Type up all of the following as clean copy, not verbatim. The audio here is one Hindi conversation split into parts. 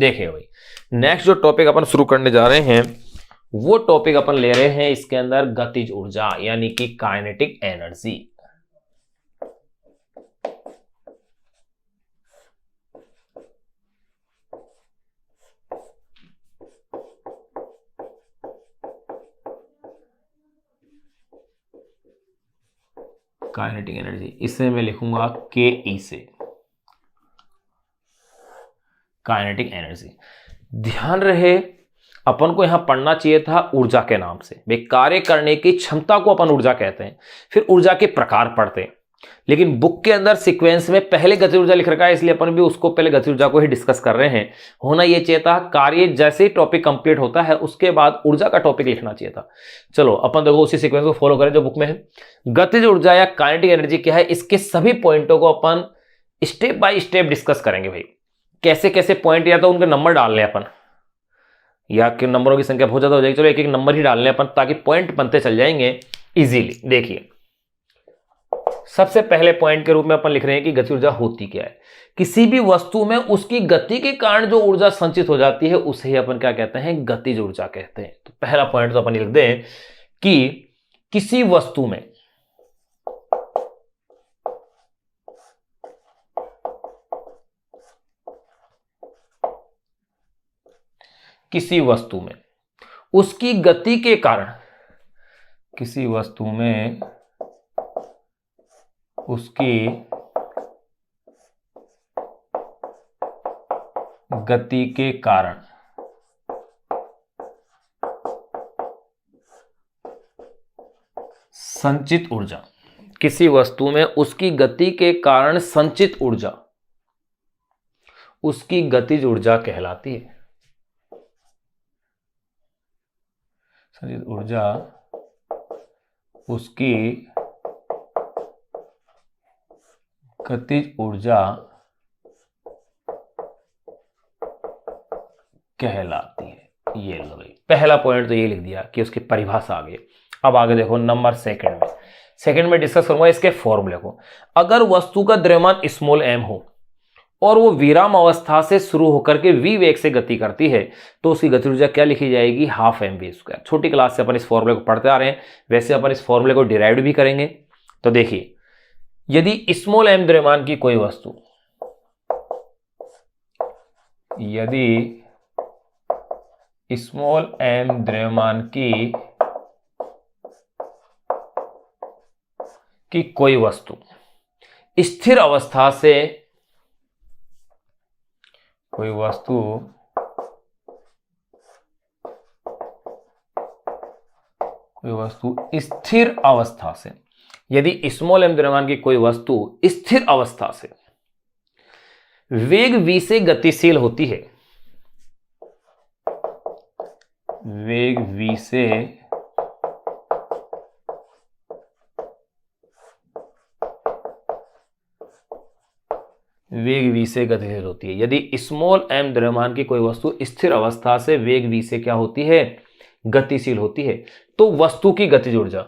देखिए भाई, नेक्स्ट जो टॉपिक अपन शुरू करने जा रहे हैं वो टॉपिक अपन ले रहे हैं इसके अंदर गतिज ऊर्जा यानी कि काइनेटिक एनर्जी। काइनेटिक एनर्जी इसे मैं लिखूंगा के ई से, काइनेटिक एनर्जी। ध्यान रहे अपन को यहां पढ़ना चाहिए था ऊर्जा के नाम से। वे कार्य करने की क्षमता को अपन ऊर्जा कहते हैं, फिर ऊर्जा के प्रकार पढ़ते हैं, लेकिन बुक के अंदर सीक्वेंस में पहले गति ऊर्जा लिख रखा है, इसलिए अपन भी उसको पहले गति ऊर्जा को ही डिस्कस कर रहे हैं। होना यह चाहिए था कार्य जैसे ही टॉपिक कंप्लीट होता है उसके बाद ऊर्जा का टॉपिक लिखना चाहिए था। चलो अपन देखो उसी सीक्वेंस को फॉलो करें जो बुक में है। गतिज ऊर्जा या काइनेटिक एनर्जी क्या है, इसके सभी पॉइंटों को अपन स्टेप बाय स्टेप डिस्कस करेंगे भाई। कैसे कैसे पॉइंट, या तो उनके नंबर डाल लें अपन, या कि नंबरों की संख्या बहुत ज्यादा हो जाएगी, चलो एक एक नंबर ही डाल लें अपन ताकि पॉइंट बनते चल जाएंगे इजीली। देखिए सबसे पहले पॉइंट के रूप में अपन लिख रहे हैं कि गति ऊर्जा होती क्या है। किसी भी वस्तु में उसकी गति के कारण जो ऊर्जा संचित हो जाती है उसे ही अपन क्या कहते हैं, गतिज ऊर्जा कहते हैं। तो पहला पॉइंट तो अपन लिख दें कि किसी वस्तु में उसकी गति के कारण, किसी वस्तु में उसकी गति के कारण संचित ऊर्जा, किसी वस्तु में उसकी गति के कारण संचित ऊर्जा उसकी गतिज ऊर्जा कहलाती है। संचित ऊर्जा उसकी गतिज ऊर्जा कहलाती है। ये लो भाई, पहला पॉइंट तो ये लिख दिया कि उसकी परिभाषा आ गई। अब आगे देखो नंबर सेकंड में डिस्कस करूंगा इसके फॉर्मूले को। अगर वस्तु का द्रव्यमान स्मॉल m हो और वो विराम अवस्था से शुरू होकर के v वेग से गति करती है तो उसकी गति ऊर्जा क्या लिखी जाएगी, हाफ mv²। छोटी क्लास से अपन इस फॉर्मूले को पढ़ते आ रहे हैं, वैसे अपन इस फॉर्मूले को डिराइव भी करेंगे। तो देखिए यदि स्मॉल m द्रव्यमान की कोई वस्तु, यदि स्मॉल m द्रव्यमान की कोई वस्तु स्थिर अवस्था से, कोई वस्तु स्थिर अवस्था से, यदि स्मॉल m द्रव्यमान की कोई वस्तु स्थिर अवस्था से वेग v से गतिशील होती है, वेग v से गतिशील होती है, यदि स्मॉल m द्रव्यमान की कोई वस्तु स्थिर अवस्था से वेग v से क्या होती है, गतिशील होती है, तो वस्तु की गतिज ऊर्जा,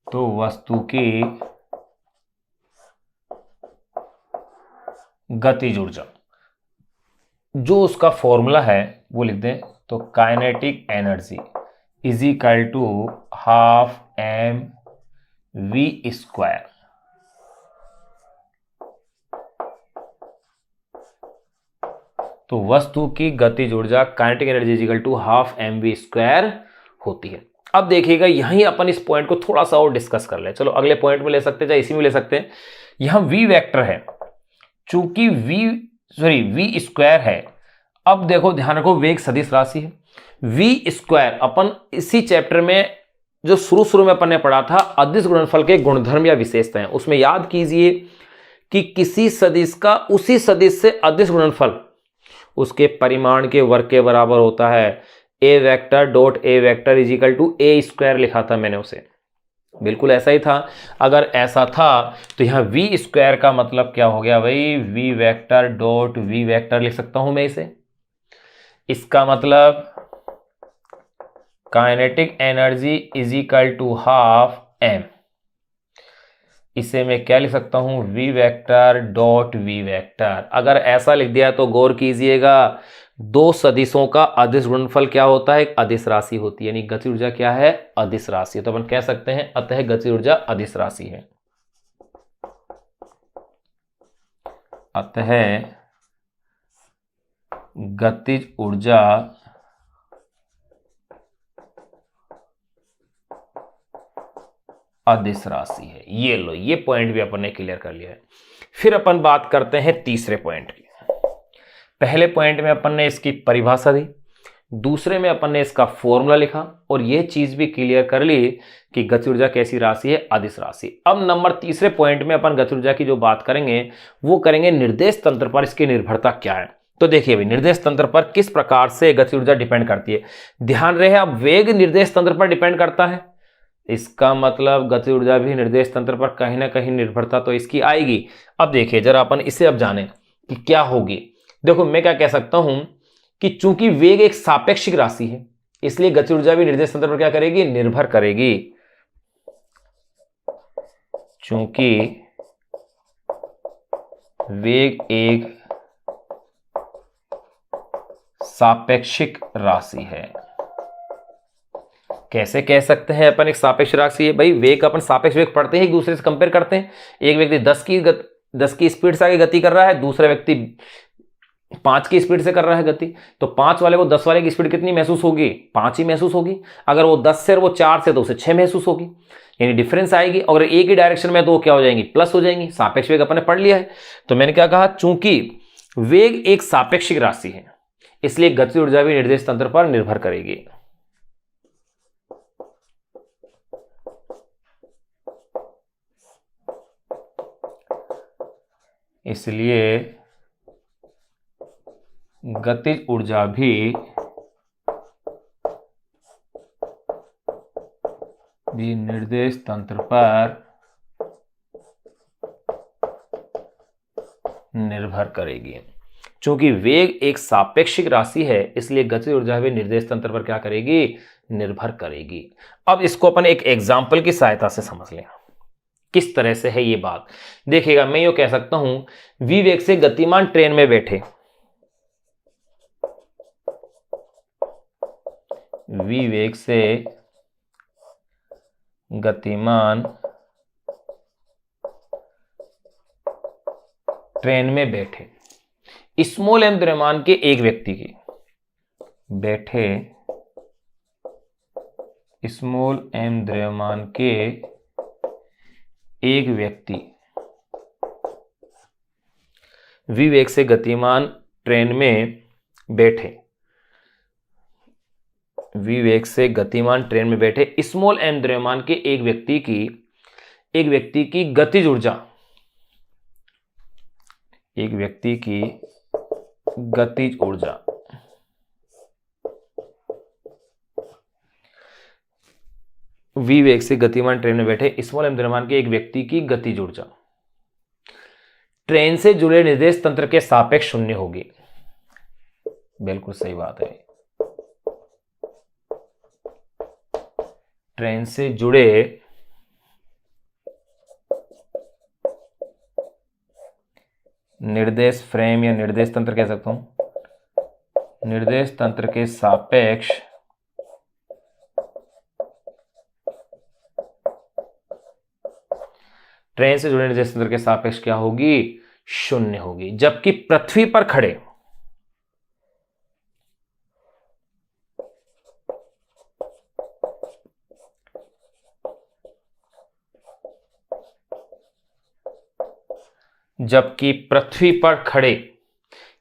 तो वस्तु की गतिज ऊर्जा जो उसका फॉर्मूला है वो लिख दें। तो kinetic energy is equal to half m v²। तो वस्तु की गतिज ऊर्जा kinetic energy is equal to half m v² होती है। अब देखिएगा यहीं अपन इस पॉइंट को थोड़ा सा और डिस्कस कर ले। चलो अगले पॉइंट में ले सकते हैं या इसी में ले सकते हैं। यहां v वेक्टर है, चूंकि v² है। अब देखो ध्यान रखो वेग सदिश राशि है, v² अपन इसी चैप्टर में जो शुरू में अपन ने पढ़ा था अदिश गुणनफल के गुणधर्म या विशेषताएं, उसमें याद कीजिए कि किसी सदिश का उसी सदिश से अदिश गुणनफल उसके परिमाण के वर्ग के बराबर होता है। a vector dot a vector is equal to a² लिखा था मैंने उसे, बिल्कुल ऐसा ही था। अगर ऐसा था तो यहां v² का मतलब क्या हो गया भाई, v vector dot v vector लिख सकता हूं मैं इसे। इसका मतलब kinetic energy is equal to half m। इसे मैं क्या लिख सकता हूं, v vector dot v vector. अगर ऐसा लिख दिया तो गौर कीजिएगा, दो सदिशों का अदिश गुणनफल क्या होता है, एक अदिश राशि होती है, यानी गति ऊर्जा क्या है, अदिश राशि। तो अपन कह सकते हैं अतः गति ऊर्जा अदिश राशि है। अतः गतिज ऊर्जा अदिश राशि है। ये लो, ये पॉइंट भी अपन ने क्लियर कर लिया है। फिर अपन बात करते हैं तीसरे पॉइंट की। पहले पॉइंट में अपन ने इसकी परिभाषा दी, दूसरे में अपन ने इसका फॉर्मूला लिखा, और यह चीज भी क्लियर कर ली कि गति ऊर्जा कैसी राशि है, अदिश राशि। अब नंबर तीसरे पॉइंट में अपन गति ऊर्जा की जो बात करेंगे वो करेंगे निर्देश तंत्र पर इसकी निर्भरता क्या है। तो देखिए भाई, निर्देश तंत्र पर किस प्रकार से गति ऊर्जा डिपेंड करती है। ध्यान रहे, अब वेग निर्देश तंत्र पर डिपेंड करता है, इसका मतलब गति ऊर्जा भी निर्देश तंत्र पर कहीं ना कहीं निर्भरता तो इसकी आएगी। अब देखिए जरा अपन इसे अब जाने कि क्या होगी। देखो मैं क्या कह सकता हूं कि चूंकि वेग एक सापेक्षिक राशि है, इसलिए गति ऊर्जा भी निर्देश तंत्र पर क्या करेगी, निर्भर करेगी। चूंकि वेग एक सापेक्षिक राशि है। कैसे कह सकते हैं अपन एक सापेक्ष राशि है, भाई वेग का अपन सापेक्ष वेग पढ़ते हैं, एक दूसरे से कंपेयर करते हैं। एक व्यक्ति 10 की स्पीड से आगे गति कर रहा है, दूसरा व्यक्ति 5 की स्पीड से कर रहा है गति, तो 5 वाले को 10 वाले की स्पीड कितनी महसूस होगी, 5 ही महसूस होगी। अगर वो 10 से और वो 4 से तो उसे 6 महसूस होगी, यानी डिफरेंस आएगी। अगर एक ही डायरेक्शन में तो क्या हो जाएंगी, प्लस हो जाएंगी। सापेक्ष वेग अपन ने पढ़ लिया है। तो मैंने क्या कहा, चूंकि वेग एक सापेक्षिक राशि है, इसलिए गति ऊर्जा भी निर्देश तंत्र पर निर्भर करेगी। इसलिए गतिज ऊर्जा भी निर्देश तंत्र पर निर्भर करेगी। चूंकि वेग एक सापेक्षिक राशि है, इसलिए गतिज ऊर्जा भी निर्देश तंत्र पर क्या करेगी, निर्भर करेगी। अब इसको अपन एक एग्जाम्पल की सहायता से समझ लें किस तरह से है ये बात। देखिएगा, मैं यूं कह सकता हूं, वी वेग से गतिमान ट्रेन में बैठे, वी वेग से गतिमान ट्रेन में बैठे स्मॉल एम द्रव्यमान के एक व्यक्ति की, बैठे स्मॉल एम द्रव्यमान के एक व्यक्ति वी वेग से गतिमान ट्रेन में बैठे, वी वेग से गतिमान ट्रेन में बैठे स्मॉल एम द्रव्यमान के एक व्यक्ति की गतिज ऊर्जा, एक व्यक्ति की गतिज ऊर्जा वी वेग से गतिमान ट्रेन में बैठे स्मॉल एम द्रव्यमान के एक व्यक्ति की गतिज ऊर्जा ट्रेन से जुड़े निर्देश तंत्र के सापेक्ष शून्य होगी। बिल्कुल सही बात है। ट्रेन से जुड़े निर्देश फ्रेम या निर्देश तंत्र कह सकता हूं, निर्देश तंत्र के सापेक्ष ट्रेन से जुड़े निर्देश तंत्र के सापेक्ष क्या होगी, शून्य होगी। जबकि पृथ्वी पर खड़े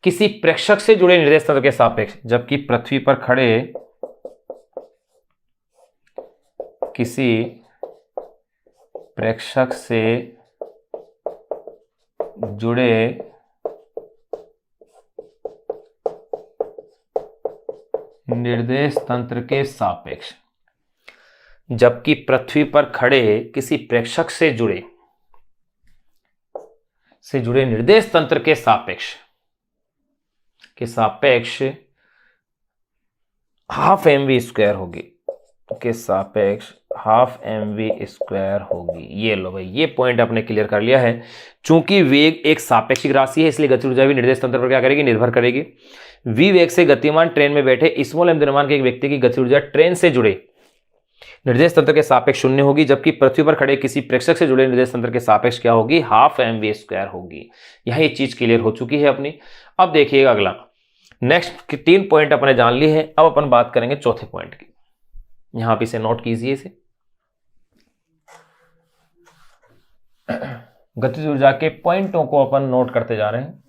किसी प्रेक्षक से जुड़े निर्देश तंत्र के सापेक्ष, जबकि पृथ्वी पर खड़े किसी प्रेक्षक से जुड़े निर्देश तंत्र के सापेक्ष, जबकि पृथ्वी पर खड़े किसी प्रेक्षक से जुड़े निर्देश तंत्र के सापेक्ष हाफ mv स्क्वायर होगी, के सापेक्ष 12 mv² होगी। ये लो भाई, ये पॉइंट आपने क्लियर कर लिया है। चूंकि वेग एक सापेक्षिक राशि है, इसलिए गति ऊर्जा भी निर्देश तंत्र पर क्या करेगी, निर्भर करेगी। v वेग से गतिमान ट्रेन में बैठे स्मॉल m द्रव्यमान के एक व्यक्ति की गति ऊर्जा ट्रेन से जुड़े निर्देश तंत्र के सापेक्ष 0 होगी, जबकि पृथ्वी पर खड़े किसी प्रेक्षक से जुड़े निर्देश तंत्र के सापेक्ष क्या होगी, 12 mv² होगी। यहां ये चीज क्लियर हो चुकी है अपनी। अब देखिएगा अगला, नेक्स्ट 3 पॉइंट अपने जान लिए हैं। अब अपन बात करेंगे चौथे पॉइंट की। यहां पे इसे नोट कीजिए, इसे गतिज ऊर्जा के पॉइंटों को अपन नोट करते जा रहे हैं।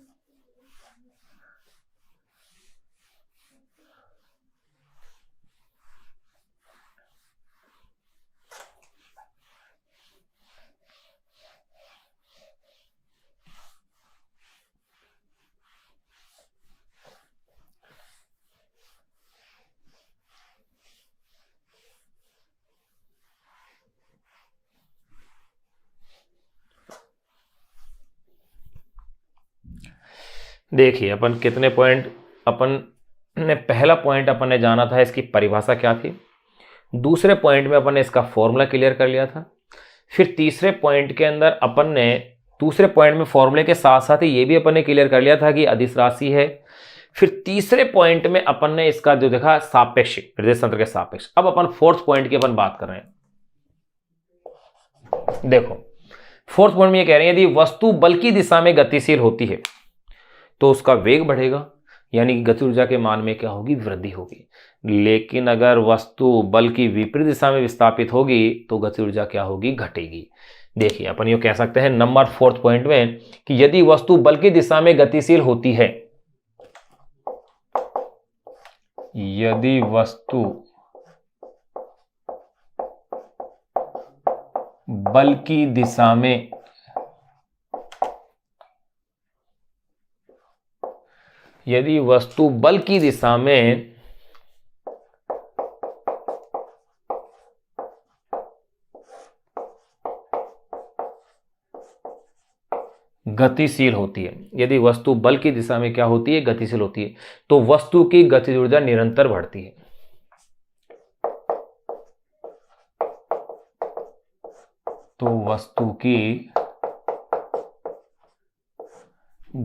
देखिए अपन कितने पॉइंट, अपन ने पहला पॉइंट अपन ने जाना था इसकी परिभाषा क्या थी, दूसरे पॉइंट में अपन ने इसका फॉर्मूला क्लियर कर लिया था, फिर तीसरे पॉइंट के अंदर अपन ने दूसरे पॉइंट में फॉर्मूले के साथ साथ ही ये भी अपन ने क्लियर कर लिया था कि अदिश राशि है। फिर तीसरे पॉइंट में अपन ने इसका जो देखा सापेक्षिक, निर्देश तंत्र के सापेक्ष। अब अपन फोर्थ पॉइंट की अपन बात कर रहे हैं। देखो फोर्थ पॉइंट में ये कह रहे हैं यदि वस्तु बल की दिशा में गतिशील होती है तो उसका वेग बढ़ेगा, यानी कि गति ऊर्जा के मान में क्या होगी, वृद्धि होगी। लेकिन अगर वस्तु बल की विपरीत दिशा में विस्थापित होगी तो गति ऊर्जा क्या होगी, घटेगी। देखिए अपन ये कह सकते हैं नंबर फोर्थ पॉइंट में कि यदि वस्तु बल की दिशा में गतिशील होती है, यदि वस्तु बल की दिशा में गतिशील होती है, यदि वस्तु बल की दिशा में क्या होती है, गतिशील होती है, तो वस्तु की गतिज ऊर्जा निरंतर बढ़ती है। तो वस्तु की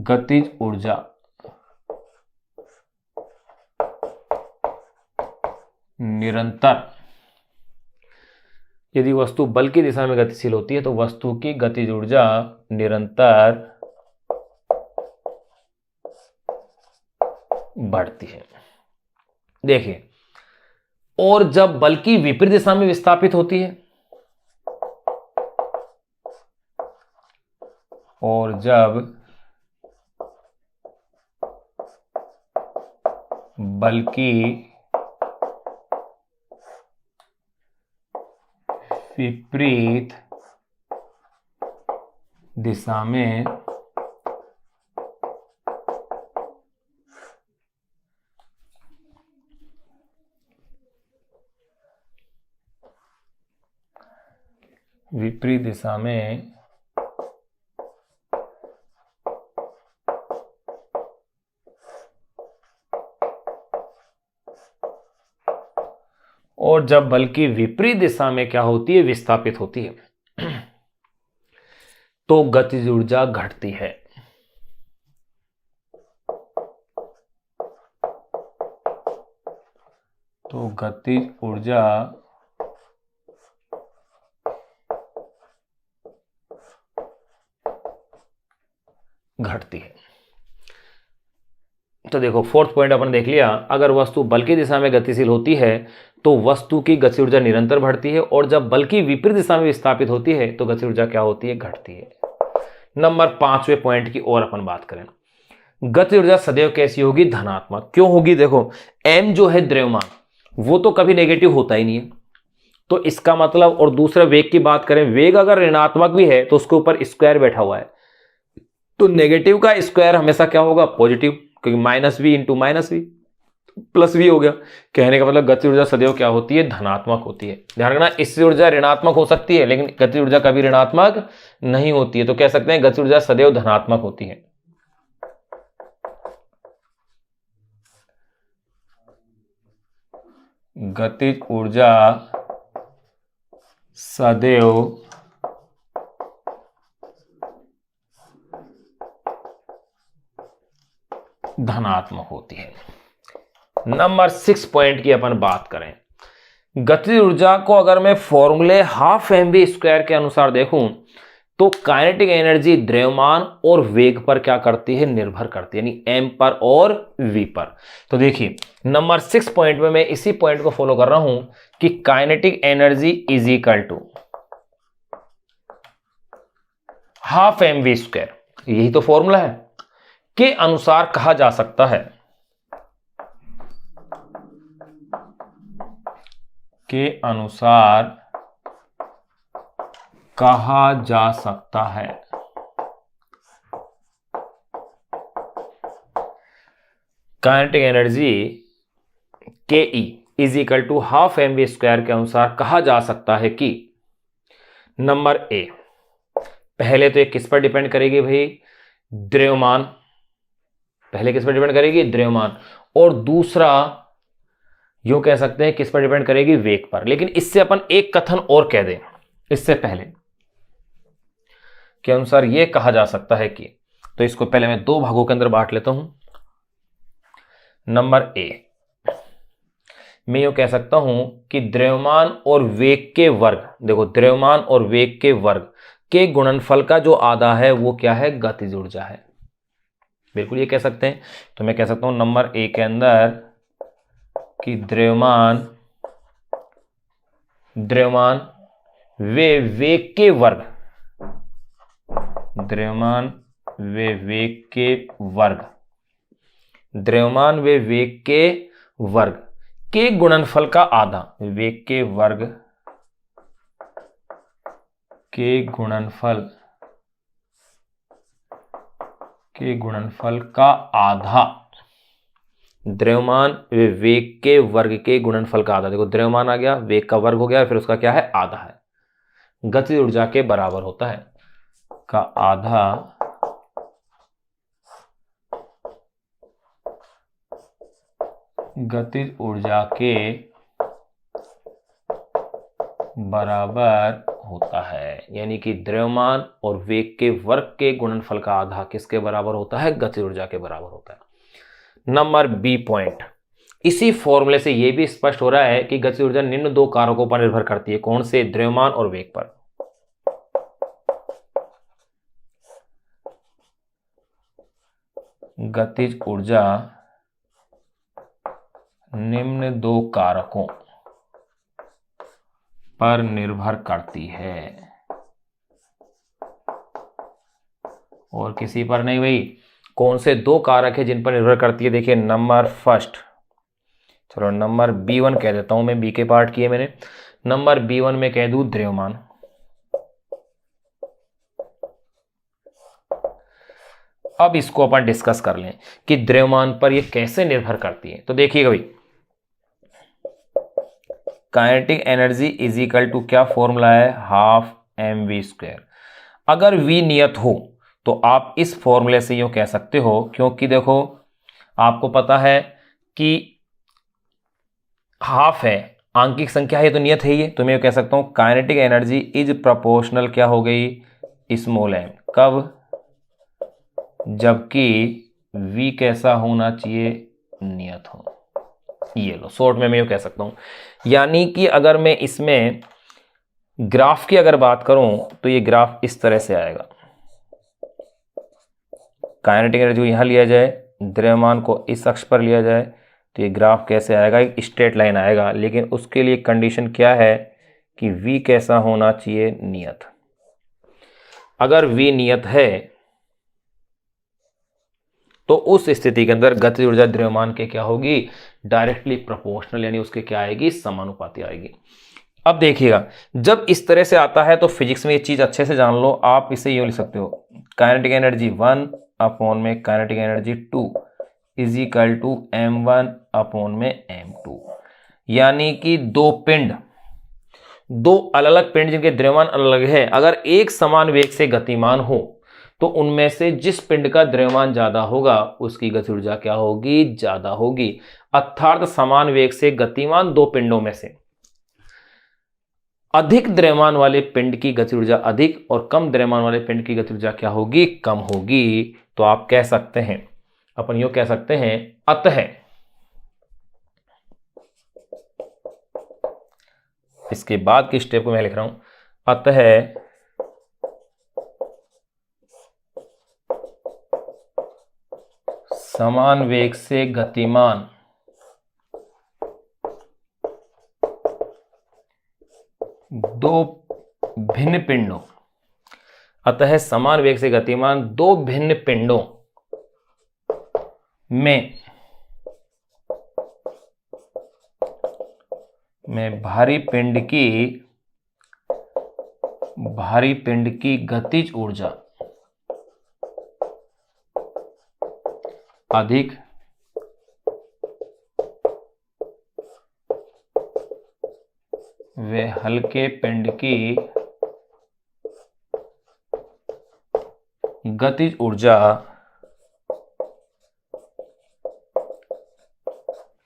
गतिज ऊर्जा निरंतर, यदि वस्तु बल की दिशा में गतिशील होती है तो वस्तु की गतिज ऊर्जा निरंतर बढ़ती है। देखिए, और जब बल की विपरीत दिशा में विस्थापित होती है, और जब बल की विपरीत दिशा में और जब बल की विपरीत दिशा में क्या होती है, विस्थापित होती है, तो गतिज ऊर्जा घटती है। तो गतिज ऊर्जा घटती है। तो देखो फोर्थ पॉइंट अपन देख लिया, अगर वस्तु बल की दिशा में गतिशील होती है तो वस्तु की गति ऊर्जा निरंतर बढ़ती है, और जब बल की विपरीत दिशा में विस्थापित होती है तो गति ऊर्जा क्या होती है, घटती है। नंबर 5वें पॉइंट की और अपन बात करें, गति ऊर्जा सदैव कैसी होगी, धनात्मक। क्यों होगी, देखो m जो है द्रव्यमान, वो तो कभी नेगेटिव होता ही नहीं है, तो इसका मतलब, और दूसरा वेग की बात करें, वेग अगर ऋणात्मक भी है तो उसके ऊपर स्क्वायर बैठा हुआ है, तो नेगेटिव का स्क्वायर हमेशा क्या होगा, पॉजिटिव, क्योंकि minus v into minus v plus v हो गया। कहने का मतलब गति ऊर्जा सदैव क्या होती है, धनात्मक होती है। ध्यान रखना, इससे ऊर्जा ऋणात्मक हो सकती है लेकिन गति ऊर्जा कभी ऋणात्मक नहीं होती है, तो कह सकते हैं गति ऊर्जा सदैव धनात्मक होती है। गतिज ऊर्जा सदैव धनात्मक होती है। नंबर 6 पॉइंट की अपन बात करें, गतिज ऊर्जा को अगर मैं फॉर्मूले हाफ mv² के अनुसार देखूं तो काइनेटिक एनर्जी द्रव्यमान और वेग पर क्या करती है, निर्भर करती है, यानी m पर और v पर। तो देखिए नंबर 6 पॉइंट में मैं इसी पॉइंट को फॉलो कर रहा हूं कि kinetic energy is equal to half mv², यही तो फॉर्मूला है, के अनुसार कहा जा सकता है, के अनुसार कहा जा सकता है काइनेटिक एनर्जी के E is equal to half mv² के अनुसार कहा जा सकता है कि नंबर ए, पहले तो ये किस पर डिपेंड करेगी भाई, द्रव्यमान, पहले किस पर डिपेंड करेगी, द्रव्यमान, और दूसरा यूं कह सकते हैं किस पर डिपेंड करेगी, वेग पर। लेकिन इससे अपन एक कथन और कह दें इससे पहले के अनुसार यह कहा जा सकता है कि, तो इसको पहले मैं दो भागों के अंदर बांट लेता हूं। नंबर ए, मैं यूं कह सकता हूं कि द्रव्यमान और वेग के वर्ग, देखो द्रव्यमान और वेग के वर्ग के गुणनफल का जो आधा है वो क्या है, गतिज ऊर्जा है, बिल्कुल ये कह सकते हैं। तो मैं कह सकता हूं नंबर ए के अंदर कि द्रव्यमान वे वेग के वर्ग, द्रव्यमान वे वेग के वर्ग, द्रव्यमान वे वेग के वर्ग के गुणनफल का आधा, वेग के वर्ग के गुणनफल का आधा, द्रव्यमान वे वेग के वर्ग के गुणनफल का आधा, देखो द्रव्यमान आ गया, वेग का वर्ग हो गया, फिर उसका क्या है, आधा है, गतिज ऊर्जा के बराबर होता है, का आधा गतिज ऊर्जा के बराबर होता है, यानी कि द्रव्यमान और वेग के वर्ग के गुणनफल का आधा किसके बराबर होता है, गतिज ऊर्जा के बराबर होता है। नंबर बी पॉइंट, इसी फॉर्मूले से यह भी स्पष्ट हो रहा है कि गतिज ऊर्जा निम्न दो कारकों पर निर्भर करती है, कौन से, द्रव्यमान और वेग पर। गतिज ऊर्जा निम्न दो कारकों पर निर्भर करती है और किसी पर नहीं भाई। कौन से दो कारक है जिन पर निर्भर करती है, देखिए नंबर फर्स्ट, चलो नंबर B1 कह देता हूं मैं, बी के पार्ट किए मैंने, नंबर B1 में कह दूं द्रव्यमान, अब इसको अपन डिस्कस कर लें कि द्रव्यमान पर ये कैसे निर्भर करती है। तो देखिएगा भाई, kinetic energy is equal to क्या फॉर्मूला है, हाफ mv²। अगर v नियत हो तो आप इस फॉर्मूले से यूं कह सकते हो, क्योंकि देखो आपको पता है कि हाफ है, आंकिक संख्या है, तो नियत है ये, तो मैं कह सकता हूं काइनेटिक एनर्जी इज प्रोपोर्शनल क्या हो गई, स्मॉल m, कब, जबकि v कैसा होना चाहिए, नियत हो। ये लो शॉर्ट में मैं कह सकता हूं, यानी कि अगर मैं इसमें ग्राफ की अगर बात करूं तो ये ग्राफ इस तरह से आएगा, काइनेटिक एनर्जी को यहां लिया जाए, द्रव्यमान को इस अक्ष पर लिया जाए, तो ये ग्राफ कैसे आएगा, एक स्ट्रेट लाइन आएगा, लेकिन उसके लिए कंडीशन क्या है कि v कैसा होना चाहिए, नियत। अगर v नियत है तो उस स्थिति के अंदर गतिज ऊर्जा द्रव्यमान के क्या होगी, डायरेक्टली प्रोपोर्शनल, यानी उसके क्या आएगी, समानुपाती आएगी। अब देखिएगा जब इस तरह से आता है तो फिजिक्स में ये चीज अच्छे से जान लो, आप इसे यूं लिख सकते हो, काइनेटिक एनर्जी 1 अपॉन में kinetic energy 2 is equal to m1 upon में m2, यानी कि दो पिंड, दो अलग अलग पिंड जिनके द्रव्यमान अलग है, अगर एक समान वेग से गतिमान हो तो उनमें से जिस पिंड का द्रव्यमान ज्यादा होगा उसकी गतिज ऊर्जा क्या होगी, ज्यादा होगी। अर्थात समान वेग से गतिमान दो पिंडों में से अधिक द्रव्यमान वाले पिंड की गति ऊर्जा अधिक और कम द्रव्यमान वाले पिंड की गति ऊर्जा क्या होगी, कम होगी। तो आप कह सकते हैं, अपन यूं कह सकते हैं, अतः इसके बाद की स्टेप को मैं लिख रहा हूं, अतः समान वेग से गतिमान दो भिन्न पिंडों, अतः समान वेग से गतिमान दो भिन्न पिंडों में भारी पिंड की गतिज ऊर्जा अधिक व हल्के पिंड की गतिज ऊर्जा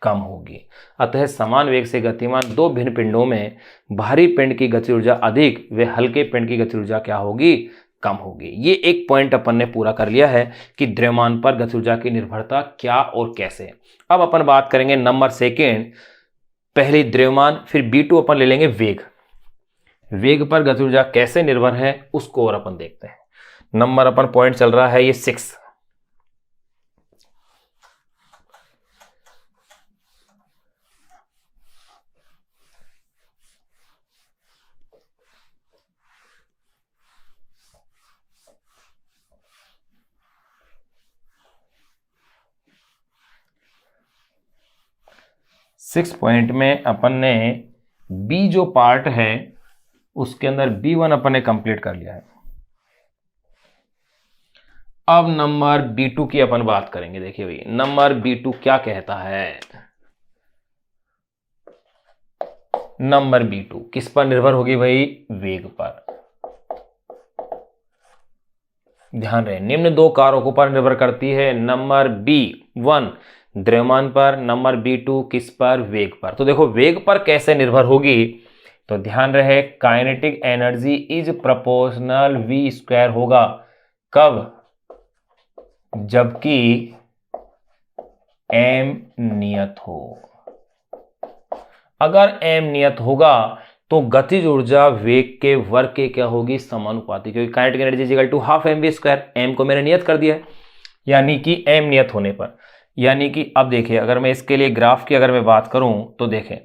कम होगी। अतः समान वेग से गतिमान दो भिन्न पिंडों में भारी पिंड की गति ऊर्जा अधिक व हल्के पिंड की गति ऊर्जा क्या होगी, कम होगी। ये एक पॉइंट अपन ने पूरा कर लिया है कि द्रव्यमान पर गति ऊर्जा की निर्भरता क्या और कैसे। अब अपन बात करेंगे नंबर सेकेंड, पहले द्रव्यमान, फिर B2 अपन ले लेंगे वेग। वेग पर गति ऊर्जा कैसे निर्भर है उसको और अपन देखते हैं। नंबर अपन पॉइंट चल रहा है ये 6। 6 पॉइंट में अपन ने बी जो पार्ट है उसके अंदर B1 अपन ने कंप्लीट कर लिया है। अब नंबर B2 की अपन बात करेंगे। देखिए भाई, नंबर B2 क्या कहता है। नंबर B2 किस पर निर्भर होगी भाई, वेग पर। ध्यान रहे, निम्न दो कारकों पर निर्भर करती है। नंबर B1 द्रव्यमान पर, नंबर B2 किस पर, वेग पर। तो देखो वेग पर कैसे निर्भर होगी, तो ध्यान रहे kinetic energy is proportional V² होगा। कब, जबकि m नियत हो। अगर m नियत होगा तो गतिज ऊर्जा वेग के वर्ग के क्या होगी, समानुपाती, क्योंकि kinetic energy is equal to half mv²। m को मैंने नियत कर दिया है, यानी कि m नियत होने पर, यानी कि अब देखिए अगर मैं इसके लिए ग्राफ की अगर मैं बात करूं तो देखें,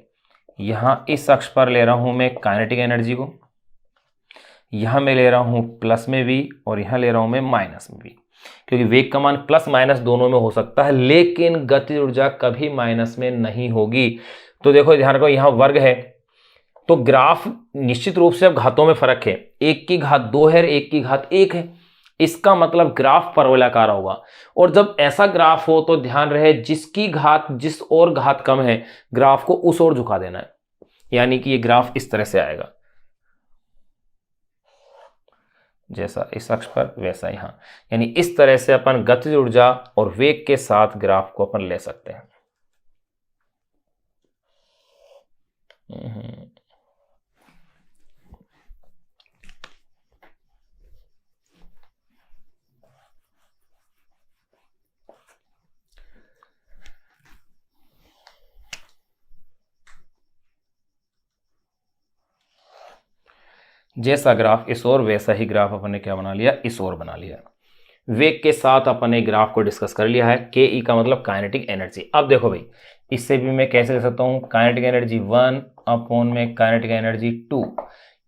यहां इस अक्ष पर ले रहा हूं मैं काइनेटिक एनर्जी को, यहां मैं ले रहा हूं प्लस में v और यहां ले रहा हूं मैं माइनस में v, क्योंकि वेग का मान प्लस माइनस दोनों में हो सकता है, लेकिन गतिज ऊर्जा कभी माइनस में नहीं होगी। तो देखो ध्यान रखो, यहां वर्ग है तो ग्राफ निश्चित रूप से अब घातों में फर्क है, 1 की घात 2 है, 1 की घात 1 है। इसका मतलब ग्राफ परवलयाकार होगा। और जब ऐसा ग्राफ हो तो ध्यान रहे जिसकी घात जिस और घात कम है, ग्राफ को उस ओर झुका देना है, यानी कि ये ग्राफ इस तरह से आएगा, जैसा इस अक्ष पर वैसा यहां, यानी इस तरह से अपन गतिज ऊर्जा और वेग के साथ ग्राफ को अपन ले सकते हैं। जैसा ग्राफ इस ओर वैसा ही ग्राफ अपन ने क्या बना लिया, इस ओर बना लिया। वेग के साथ अपन ने ग्राफ को डिस्कस कर लिया है। के ई का मतलब काइनेटिक एनर्जी। अब देखो भाई, इससे भी मैं कैसे दे सकता हूँ, काइनेटिक एनर्जी 1 अपॉन में काइनेटिक एनर्जी 2,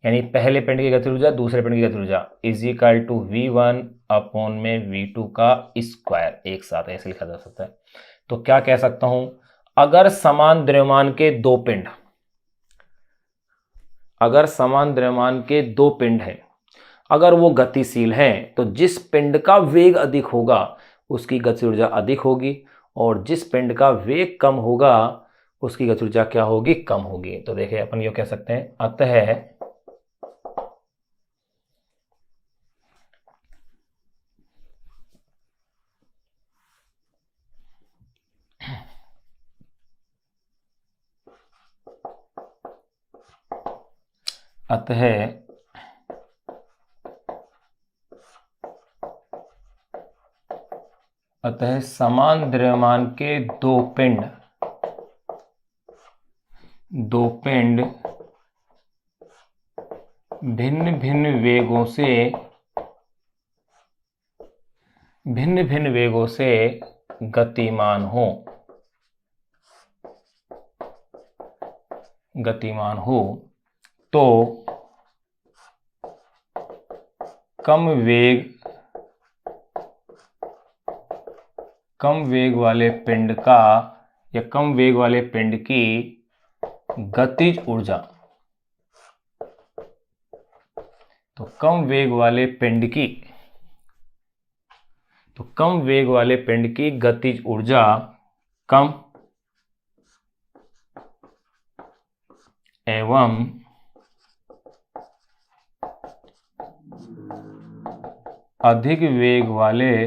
यानी पहले पिंड की गति ऊर्जा दूसरे पिंड की गति ऊर्जा is equal to V1 upon में V2 का स्क्वायर, एक साथ ऐसे लिखा जा सकता है। तो क्या कह सकता हूं, अगर समान द्रव्यमान के दो पिंड, अगर समान द्रव्यमान के दो पिंड हैं, अगर वो गतिशील हैं, तो जिस पिंड का वेग अधिक होगा उसकी गति ऊर्जा अधिक होगी, और जिस पिंड का वेग कम होगा उसकी गति ऊर्जा क्या होगी, कम होगी। तो देखिए अपन ये कह सकते हैं, अतः अतः समान द्रव्यमान के दो पिंड भिन्न भिन्न वेगों से गतिमान हो तो कम वेग वाले पिंड का या कम वेग वाले पिंड की गतिज ऊर्जा, तो कम वेग वाले पिंड की गतिज ऊर्जा कम एवं अधिक वेग वाले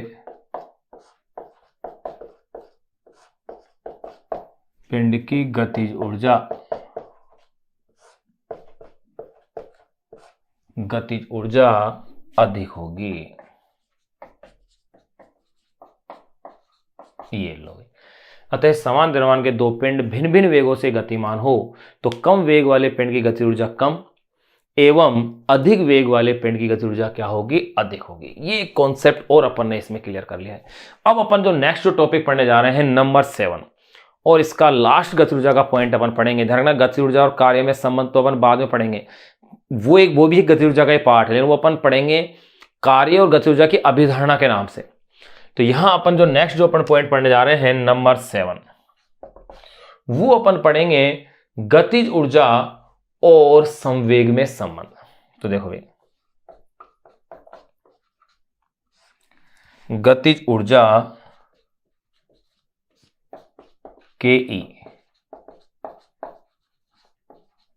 पिंड की गतिज ऊर्जा अधिक होगी। ये लो। अतः समान द्रव्यमान के दो पिंड भिन्न भिन्न वेगों से गतिमान हो तो कम वेग वाले पिंड की गतिज ऊर्जा कम एवं अधिक वेग वाले पिंड की गतिज ऊर्जा क्या होगी, अधिक होगी। ये कॉन्सेप्ट और अपन ने इसमें क्लियर कर लिया है। अब अपन जो नेक्स्ट जो टॉपिक पढ़ने जा रहे हैं नंबर 7, और इसका लास्ट गतिज ऊर्जा का पॉइंट अपन पढ़ेंगे। ध्यान रखना, गतिज ऊर्जा और कार्य में संबंध तो अपन बाद में पढ़ेंगे, वो भी एक गतिज ऊर्जा का ही पार्ट है, लेकिन वो अपन पढ़ेंगे कार्य और गतिज ऊर्जा की अभिधारणा के नाम से। तो यहां अपन जो नेक्स्ट जो अपन पॉइंट पढ़ने जा रहे हैं नंबर 7, वो अपन पढ़ेंगे गतिज ऊर्जा और संवेग में संबंध। तो देखो भाई, गतिज ऊर्जा के ई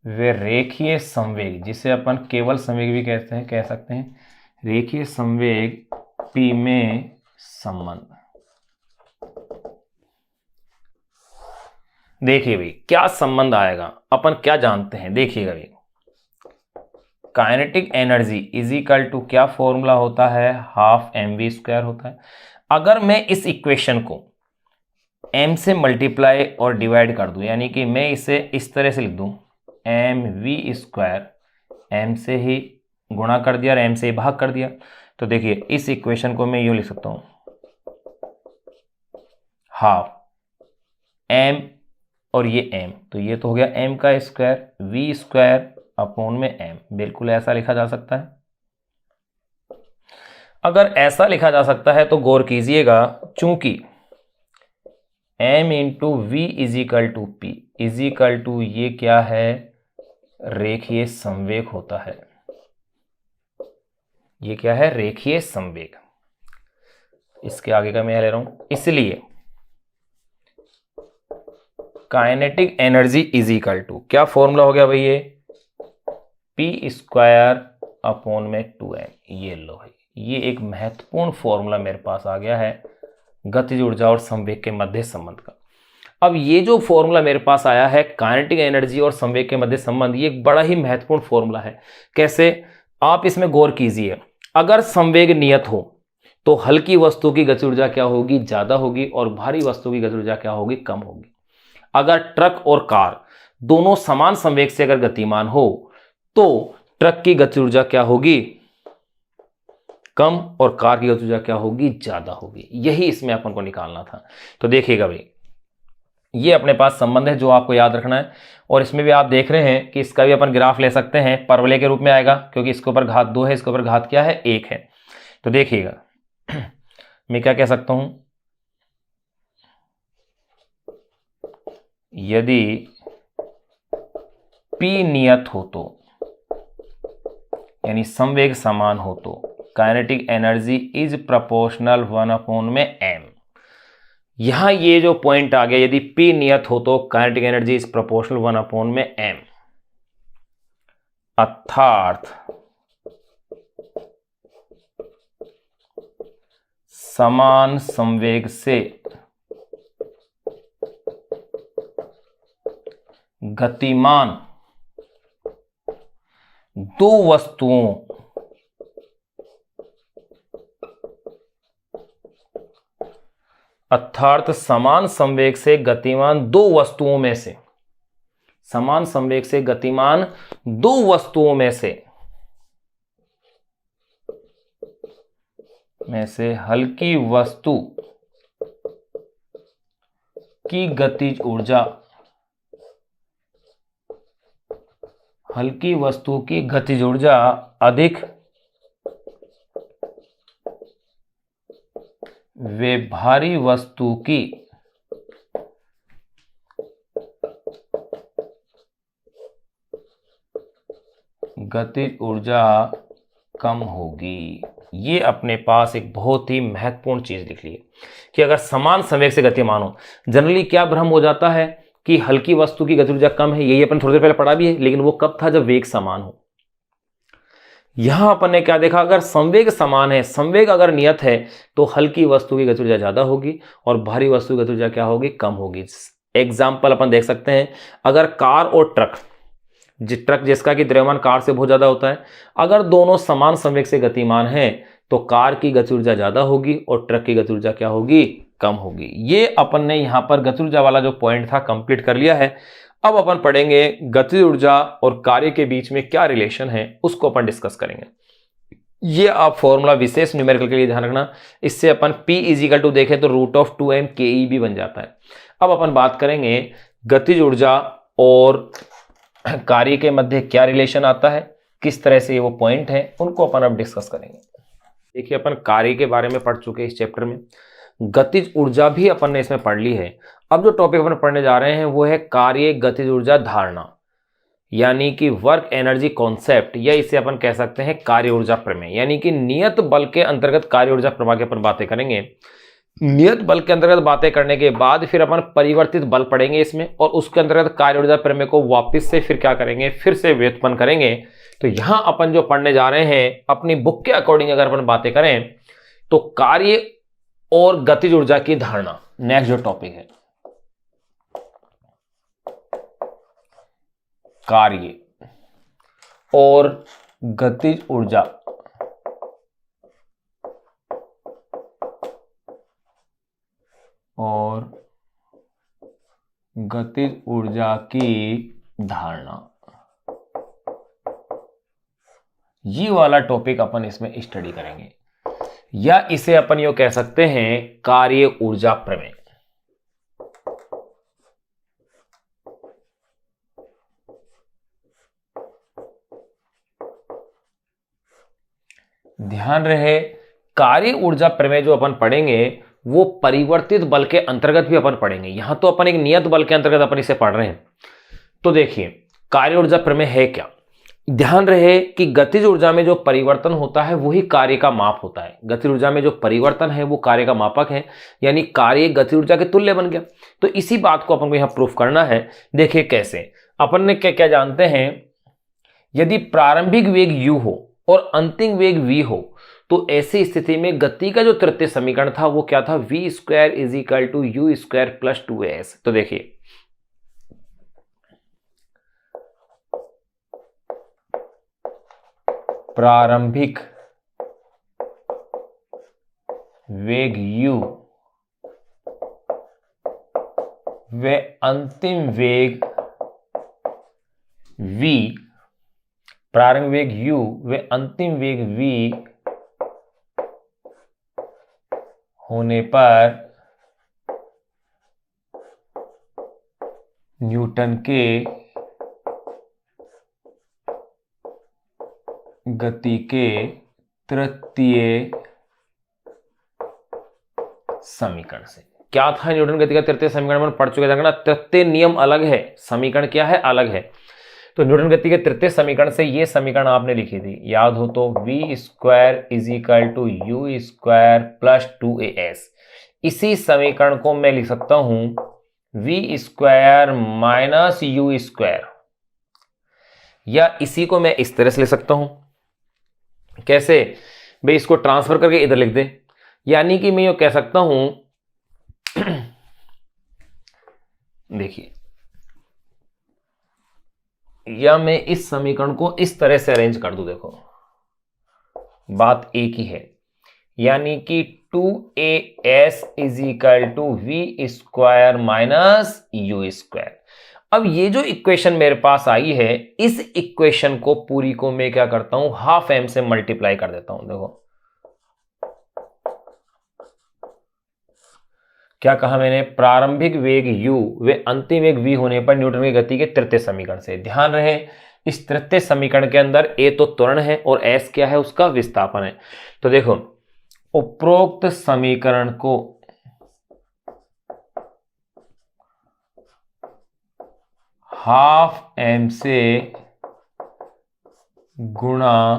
वे रेखीय संवेग, जिसे अपन केवल संवेग भी कह सकते हैं, रेखीय संवेग P में संबंध। देखिए भाई क्या संबंध आएगा, अपन क्या जानते हैं, देखिएगा भाई। Kinetic energy is equal to क्या फॉर्मूला होता है, हाफ mv² होता है। अगर मैं इस इक्वेशन को m से मल्टीप्लाई और डिवाइड कर दूं, यानी कि मैं इसे इस तरह से लिख दूं, mv², m से ही गुणा कर दिया और m से ही भाग कर दिया, तो देखिए इस इक्वेशन को मैं यूं लिख सकता हूं, हाफ m और ये m, तो ये तो हो गया m का स्क्वायर, v² अपॉन में m, बिल्कुल ऐसा लिखा जा सकता है। अगर ऐसा लिखा जा सकता है तो गौर कीजिएगा, चूंकि m into v is equal to p is equal to ये क्या है, रेखीय संवेग होता है। ये क्या है, रेखीय संवेग। इसके आगे का मैं ले रहा हूं, इसलिए kinetic energy is equal to क्या फॉर्मूला हो गया भाई, ये p² अपॉन में 2m। ये लो भाई, ये एक महत्वपूर्ण फॉर्मूला मेरे पास आ गया है गतिज ऊर्जा और संवेग के मध्य संबंध का। अब ये जो फॉर्मूला मेरे पास आया है काइनेटिक एनर्जी और संवेग के मध्य संबंध, ये एक बड़ा ही महत्वपूर्ण फॉर्मूला है। कैसे, आप इसमें गौर कीजिए। अगर संवेग नियत हो तो हल्की वस्तु की गतिज ऊर्जा क्या होगी, ज्यादा होगी, और भारी वस्तु की गतिज ऊर्जा क्या होगी, कम होगी। अगर ट्रक और कार दोनों समान संवेग से अगर गतिमान हो तो ट्रक की गतिज ऊर्जा क्या होगी, कम, और कार की गतिज ऊर्जा क्या होगी, ज्यादा होगी। यही इसमें अपन को निकालना था। तो देखिएगा भाई, ये अपने पास संबंध है जो आपको याद रखना है, और इसमें भी आप देख रहे हैं कि इसका भी अपन ग्राफ ले सकते हैं, परवलय के रूप में आएगा, क्योंकि इसके ऊपर घात 2 है, इसके ऊपर घात क्या है, 1 है। तो देखिएगा मैं क्या कह सकता हूं, यदि P नियत हो तो, यानी संवेग समान हो तो kinetic energy is proportional 1 upon में m। यहां ये जो पॉइंट आ गया, यदि P नियत हो तो kinetic energy is proportional 1 upon में m, अर्थात समान संवेग से गतिमान दो वस्तुओं अर्थात समान संवेग से गतिमान दो वस्तुओं में से, समान संवेग से गतिमान दो वस्तुओं में से हल्की वस्तु की गतिज ऊर्जा, हल्की वस्तु की गतिज ऊर्जा अधिक वे भारी वस्तु की गतिज ऊर्जा कम होगी। ये अपने पास एक बहुत ही महत्वपूर्ण चीज लिख ली है कि अगर समान संवेग से गतिमान हो, जनरली क्या भ्रम हो जाता है कि हल्की वस्तु की गति ऊर्जा कम है, यही अपन थोड़ी देर पहले पढ़ा भी है, लेकिन वो कब था, जब वेग समान हो। यहां अपन ने क्या देखा, अगर संवेग समान है, संवेग अगर नियत है, तो हल्की वस्तु की गति ऊर्जा ज्यादा होगी और भारी वस्तु की गति ऊर्जा क्या होगी, कम होगी। एग्जाम्पल अपन देख सकते हैं, अगर कार और ट्रक, ट्रक जिसका कि द्रव्यमान कार से बहुत ज्यादा होता है, अगर दोनों समान संवेग से गतिमान है तो कार की गति ऊर्जा ज्यादा होगी और ट्रक की गति ऊर्जा क्या होगी, कम होगी। ये अपन ने यहां पर गति ऊर्जा वाला जो पॉइंट था कंप्लीट कर लिया है। अब अपन पढ़ेंगे गति ऊर्जा और कार्य के बीच में क्या रिलेशन है, उसको अपन डिस्कस करेंगे। ये आप फॉर्मूला विशेष न्यूमेरिकल के लिए ध्यान रखना, इससे अपन P = देखें तो √2m KE भी बन जाता है। अब अपन बात करेंगे गतिज ऊर्जा और कार्य के मध्य क्या रिलेशन आता है, किस तरह से ये वो पॉइंट है, उनको अपन अब डिस्कस करेंगे। देखिए, अपन कार्य के बारे में पढ़ चुके हैं इस चैप्टर में, गतिज ऊर्जा भी अपन ने इसमें पढ़ ली है। अब जो टॉपिक अपन पढ़ने जा रहे हैं वो है कार्य गतिज ऊर्जा धारणा, यानी कि वर्क एनर्जी कॉन्सेप्ट, या इसे अपन कह सकते हैं कार्य ऊर्जा प्रमेय, यानी कि नियत बल के अंतर्गत कार्य ऊर्जा प्रवाह की अपन बातें करेंगे। नियत बल के अंतर्गत बातें करने के बाद फिर अपन परिवर्तित बल पढ़ेंगे इसमें, और उसके अंतर्गत कार्य ऊर्जा प्रमेय को वापस से फिर क्या करेंगे, फिर से व्युत्पन्न करेंगे। तो यहां अपन जो पढ़ने जा रहे हैं, अपनी बुक के अकॉर्डिंग अगर अपन बातें करें तो कार्य और गतिज ऊर्जा की धारणा नेक्स्ट जो टॉपिक है, कार्य और गतिज ऊर्जा और गतिज ऊर्जा की धारणा, ये वाला टॉपिक अपन इसमें स्टडी करेंगे, या इसे अपन यो कह सकते हैं कार्य ऊर्जा प्रमेय। ध्यान रहे, कार्य ऊर्जा प्रमेय जो अपन पढ़ेंगे वो परिवर्तित बल के अंतर्गत भी अपन पढ़ेंगे। यहां तो अपन एक नियत बल के अंतर्गत अपन इसे पढ़ रहे हैं। तो देखिए, कार्य ऊर्जा प्रमेय है क्या। ध्यान रहे कि गतिज ऊर्जा में जो परिवर्तन होता है वही कार्य का माप होता है। गतिज ऊर्जा में जो परिवर्तन है वो कार्य का मापक है, यानी कार्य गतिज ऊर्जा के तुल्य बन गया। तो इसी बात को अपन को यहां प्रूफ करना है। देखिए कैसे, अपन ने क्या क्या जानते हैं, यदि प्रारंभिक वेग u हो और अंतिम वेग v हो, तो ऐसी स्थिति में गति का जो तृतीय समीकरण था वो क्या था, v² = u² + 2as। तो देखिए, प्रारंभिक वेग u व अंतिम वेग v, प्रारंभिक वेग u व अंतिम वेग v होने पर न्यूटन के गति के तृतीय समीकरण से। क्या था न्यूटन गति का तृतीय समीकरण में पढ़ चुके हैं, तृतीय नियम अलग है, समीकरण क्या है, अलग है। तो न्यूटन गति के तृतीय समीकरण से ये समीकरण आपने लिखी थी, याद हो तो, v² = u² + 2as। इसी समीकरण को मैं लिख सकता हूं v² - u², या इसी को मैं इस तरह से लिख सकता हूं। कैसे भाई, इसको ट्रांसफर करके इधर लिख दे, यानी कि मैं ये कह सकता हूं देखिए या मैं इस समीकरण को इस तरह से अरेंज कर दूं, देखो बात एक ही है, यानी कि 2as is equal to v square minus u square. अब ये जो इक्वेशन मेरे पास आई है, इस इक्वेशन को पूरी को मैं क्या करता हूं, हाफ एम से मल्टीप्लाई कर देता हूं। देखो क्या कहा मैंने, प्रारंभिक वेग u वे अंतिम वेग v होने पर न्यूटन की गति के तृतीय समीकरण से। ध्यान रहे इस तृतीय समीकरण के अंदर a तो त्वरण है और s क्या है, उसका विस्थापन है। तो देखो उपरोक्त समीकरण को हाफ m से गुणा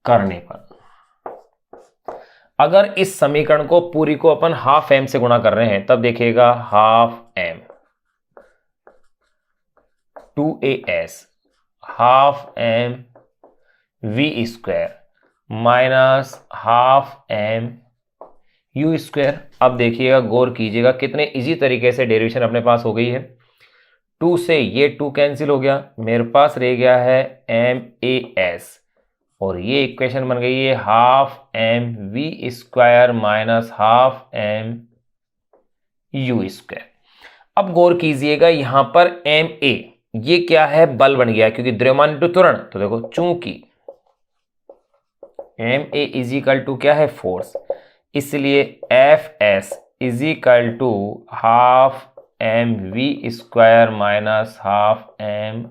करने पर, अगर इस समीकरण को पूरी को अपन हाफ एम से गुणा कर रहे हैं तब देखिएगा half m 2as half m v square minus half m u square. अब देखिएगा गौर कीजिएगा कितने इजी तरीके से डेरिवेशन अपने पास हो गई है। 2 से ये 2 कैंसिल हो गया, मेरे पास रह गया है एम ए एस और ये इक्वेशन बन गई है half m v square minus half m u square. अब गौर कीजिएगा यहां पर एम ए ये क्या है, बल बन गया है क्योंकि द्रव्यमान इंटू त्वरण। तो देखो चूंकि m a is equal to क्या है, फोर्स, इसलिए F s is equal to half m v square minus half m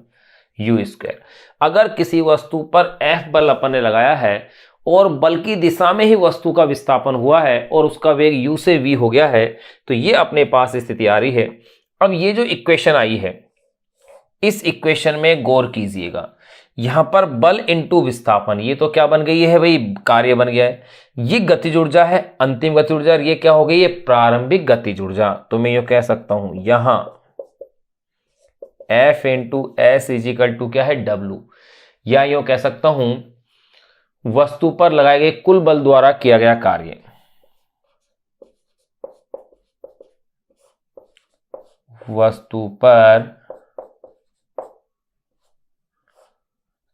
u square. अगर किसी वस्तु पर एफ बल अपन ने लगाया है और बल की दिशा में ही वस्तु का विस्थापन हुआ है और उसका वेग u से v हो गया है, तो ये अपने पास स्थिति आ रही है। अब ये जो इक्वेशन आई है, इस इक्वेशन में गौर कीजिएगा, यहां पर बल इंटू विस्थापन, ये तो क्या बन गई है भाई, कार्य बन गया है। ये गतिज ऊर्जा है, अंतिम गतिज ऊर्जा, ये क्या हो गई है, प्रारंभिक गतिज ऊर्जा। तो मैं ये कह सकता हूं यहां F into s is equal to क्या है, W, या यूं कह सकता हूं वस्तु पर लगाए गए कुल बल द्वारा किया गया कार्य। वस्तु पर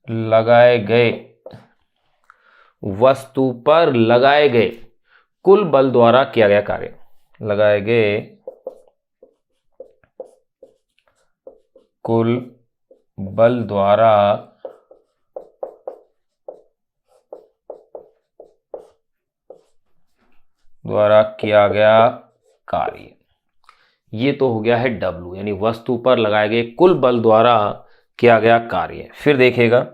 लगाए गए कुल बल द्वारा किया गया कार्य, लगाए गए कुल बल द्वारा किया गया कार्य, ये तो हो गया है W, यानी वस्तु पर लगाए गए कुल बल द्वारा किया गया कार्य। फिर देखिएगा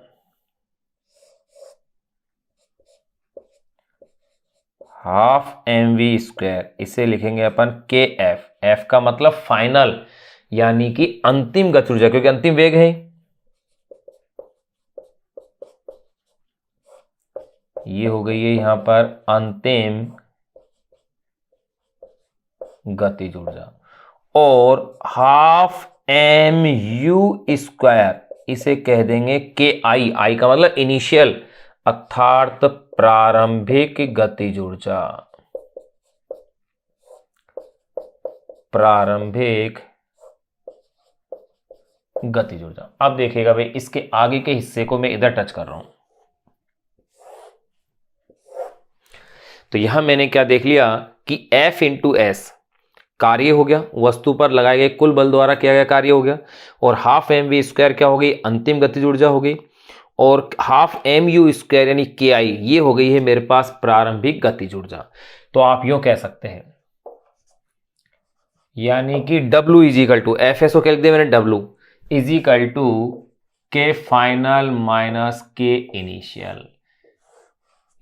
हाफ एम वी स्क्वायर, इसे लिखेंगे अपन के एफ, एफ का मतलब फाइनल यानी कि अंतिम गति ऊर्जा, क्योंकि अंतिम वेग है, ये हो गई है यहां पर अंतिम गतिज ऊर्जा। और हाफ एम यू स्क्वायर इसे कह देंगे के आई, आई का मतलब इनिशियल अर्थात प्रारंभिक गतिज ऊर्जा, प्रारंभिक गतिज ऊर्जा। अब देखिएगा भाई इसके आगे के हिस्से को मैं इधर टच कर रहा हूं, तो यहां मैंने क्या देख लिया कि F इंटू एस कार्य हो गया, वस्तु पर लगाए गए कुल बल द्वारा किया गया कार्य हो गया, और हाफ एम वी स्क्वायर क्या हो गई, अंतिम गतिज ऊर्जा हो गई, और हाफ एम यू स्क्वायर यानी के आई ये हो गई है मेरे पास प्रारंभिक गतिज ऊर्जा। तो आप यूं कह सकते हैं यानी कि W is equal to F s को क्या लिख दिया मैंने, W is equal to K final minus K initial.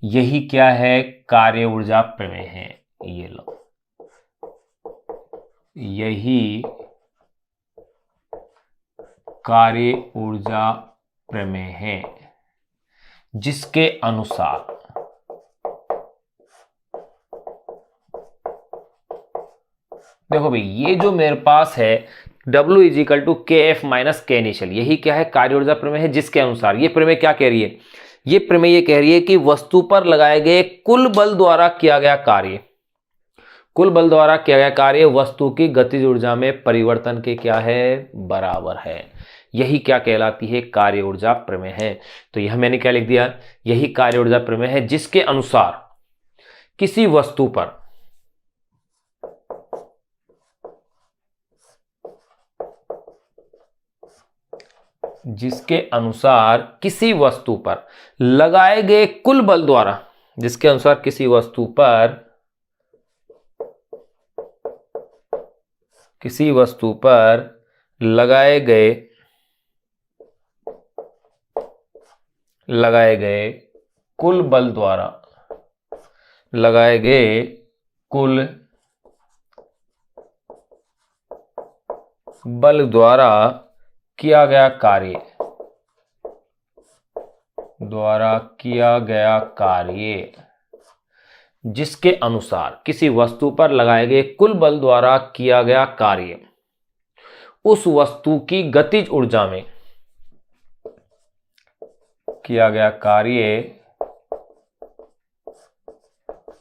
यही क्या है, कार्य ऊर्जा प्रमेय है। ये लो, यही कार्य ऊर्जा प्रमेय है जिसके अनुसार देखो भाई ये जो मेरे पास है W इज इक्वल टू के एफ माइनस के इनिशियल, यही क्या है, कार्य ऊर्जा प्रमेय है, जिसके अनुसार ये प्रमेय क्या कह रही है, ये प्रमेय ये कह रही है कि वस्तु पर लगाए गए कुल बल द्वारा किया गया कार्य, कुल बल द्वारा किया गया कार्य वस्तु की गतिज ऊर्जा में परिवर्तन के क्या है, बराबर है। यही क्या कहलाती है? कार्य ऊर्जा प्रमेय है। तो यह मैंने क्या लिख दिया? यही कार्य ऊर्जा प्रमेय है जिसके अनुसार किसी वस्तु पर लगाए गए कुल बल द्वारा, जिसके अनुसार किसी वस्तु पर लगाए गए कुल बल द्वारा किया गया कार्य जिसके अनुसार किसी वस्तु पर लगाए गए कुल बल द्वारा किया गया कार्य उस वस्तु की गतिज ऊर्जा में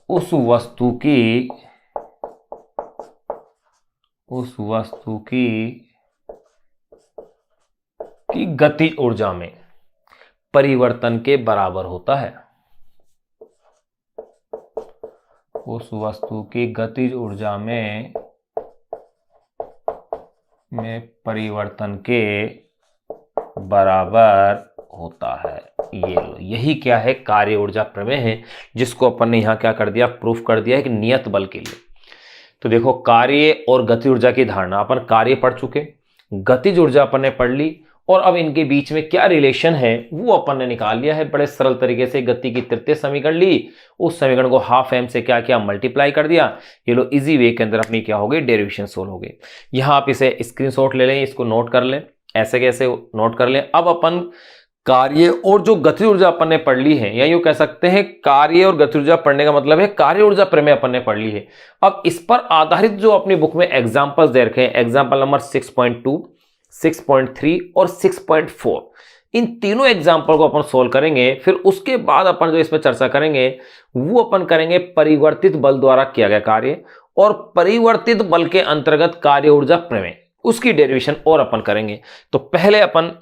उस वस्तु की गतिज ऊर्जा में परिवर्तन के बराबर होता है। उस वस्तु की गतिज ऊर्जा में परिवर्तन के बराबर होता है। ये लो, यही क्या है? कार्य ऊर्जा प्रमेय है, जिसको अपन ने यहां क्या कर दिया? प्रूफ कर दिया है कि नियत बल के लिए। तो देखो, कार्य और गतिज ऊर्जा की धारणा, अपन कार्य पढ़ चुके, गतिज ऊर्जा अपन ने पढ़ ली, और अब इनके बीच में क्या रिलेशन है वो अपन ने निकाल लिया है बड़े सरल तरीके से। गति की तृतीय समीकरण ली, उस समीकरण को हाफ एम से क्या किया? मल्टीप्लाई कर दिया। ये लो, इजी वे के अंदर अपनी क्या हो गई? डेरिवेशन सोल्व हो गई। यहां आप इसे स्क्रीनशॉट ले लें, इसको नोट कर लें, ऐसे कैसे नोट कर लें। अब अपन कार्य और जो गतिज ऊर्जा अपन ने पढ़ ली है, या यूं कह सकते हैं कार्य और गतिज ऊर्जा पढ़ने का मतलब है कार्य ऊर्जा प्रमेय अपन ने पढ़ ली है। अब इस पर आधारित जो अपनी बुक में एग्जाम्पल्स दे रखे हैं, एग्जाम्पल नंबर 6.2, 6.3 और 6.4, इन तीनों एग्जाम्पल को अपन सोल्व करेंगे। फिर उसके बाद अपन जो इसमें चर्चा करेंगे वो अपन करेंगे परिवर्तित बल द्वारा किया गया कार्य, और परिवर्तित बल के अंतर्गत कार्य ऊर्जा प्रमेय, उसकी डेरिवेशन और अपन करेंगे। तो पहले अपन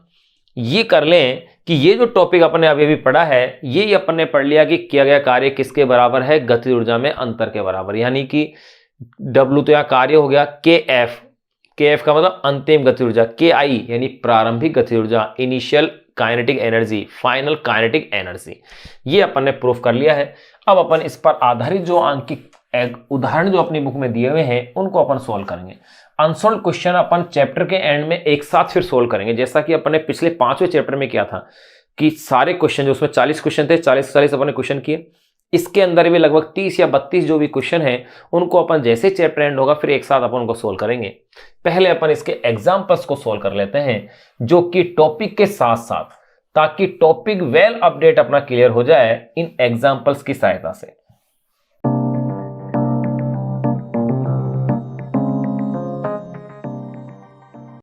ये कर लें कि ये जो टॉपिक अपन ने अभी पढ़ा है, ये अपन ने पढ़ लिया कि किया गया कार्य किसके बराबर है? गतिज ऊर्जा में अंतर के बराबर। यानी कि W तो यहां कार्य हो गया, KF का मतलब अंतिम गतिज ऊर्जा, KI यानी प्रारंभिक गतिज ऊर्जा, initial kinetic energy, final kinetic energy, ये अपन ने प्रूफ कर लिया है। अब अपन इस पर आधारित जो आंकिक उदाहरण जो अपनी बुक में दिए हुए हैं उनको अपन सोल्व करेंगे। अनसॉल्व क्वेश्चन अपन चैप्टर के एंड में एक साथ फिर सोल्व करेंगे, जैसा कि अपन ने पिछले 5वें चैप्टर में किया था कि सारे क्वेश्चन जो उसमें 40 क्वेश्चन थे, 40 अपन ने क्वेश्चन किए। इसके अंदर भी लगभग 30 या 32 जो भी क्वेश्चन है उनको अपन जैसे चैप्टर एंड होगा फिर एक साथ अपन उनको सोल्व करेंगे। पहले अपन इसके एग्जाम्पल्स को सोल्व कर लेते हैं, जो कि टॉपिक के साथ साथ, ताकि टॉपिक वेल अपडेट अपना क्लियर हो जाए इन एग्जाम्पल्स की सहायता से।